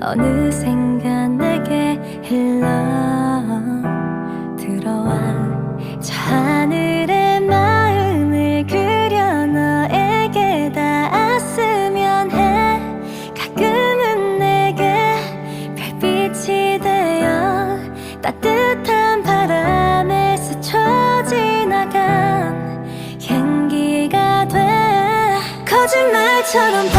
어느샌가 내게 흘러 들어와. 저 하늘에 마음을 그려 너에게 닿았으면 해. 가끔은 내게 별빛이 되어 따뜻한 바람에 스쳐 지나간 향기가 돼. 거짓말처럼